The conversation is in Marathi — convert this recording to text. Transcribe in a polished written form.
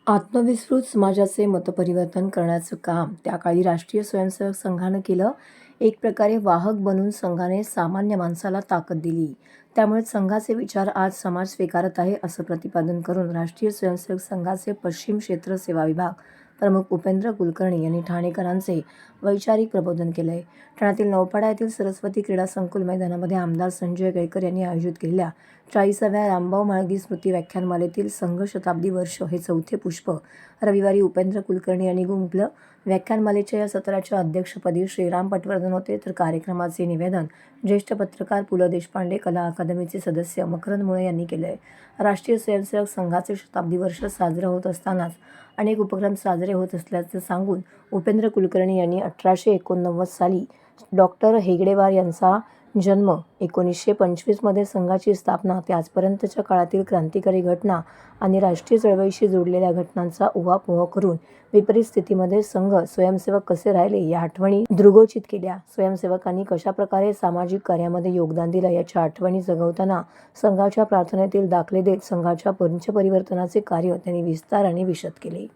आत्मविस्मृत समाजाचे मतपरिवर्तन करण्याचं काम त्या काळी राष्ट्रीय स्वयंसेवक संघानं केलं. एक प्रकारे वाहक बनून संघाने सामान्य माणसाला ताकद दिली. त्यामुळे संघाचे विचार आज समाज स्वीकारत आहे, असं प्रतिपादन करून राष्ट्रीय स्वयंसेवक संघाचे पश्चिम क्षेत्र सेवा विभाग प्रमुख उपेंद्र कुलकर्णी यांनी ठाणेकरांचे वैचारिक प्रबोधन केलंय. ठाण्यातील नौपाडा येथील सरस्वती क्रीडा संकुल मैदानामध्ये आमदार संजय केळकर यांनी आयोजित केलेल्या 40व्या रामभाऊ म्हाळगी स्मृती व्याख्यानमालेतील संघ शताब्दी वर्ष हे चौथे पुष्प रविवारी उपेंद्र कुलकर्णी यांनी गुंफलं. व्याख्यानमालेच्या या सत्राच्या अध्यक्षपदी श्रीराम पटवर्धन होते, तर कार्यक्रमाचे निवेदन ज्येष्ठ पत्रकार पु ल देशपांडे कला अकादमीचे सदस्य मकरंद मुळे यांनी केलंय. राष्ट्रीय स्वयंसेवक संघाचे शताब्दी वर्ष साजरं होत असतानाच अनेक उपक्रम साजरे होत असल्याचं सांगून उपेंद्र कुलकर्णी यांनी 1889 साली डॉक्टर हेगडेवार यांचा जन्म, 1925 मध्ये संघाची स्थापना ते आजपर्यंतच्या काळातील क्रांतिकारी घटना आणि राष्ट्रीय चळवळीशी जोडलेल्या घटनांचा उहापोह करून विपरीत स्थितीमध्ये संघ स्वयंसेवक कसे राहिले या आठवणी दृघोषित केल्या. स्वयंसेवकांनी कशाप्रकारे सामाजिक कार्यामध्ये योगदान दिलं याच्या आठवणी जगवताना संघाच्या प्रार्थनेतील दाखले देत संघाच्या पंचपरिवर्तनाचे कार्य त्यांनी विस्ताराने विशद केले.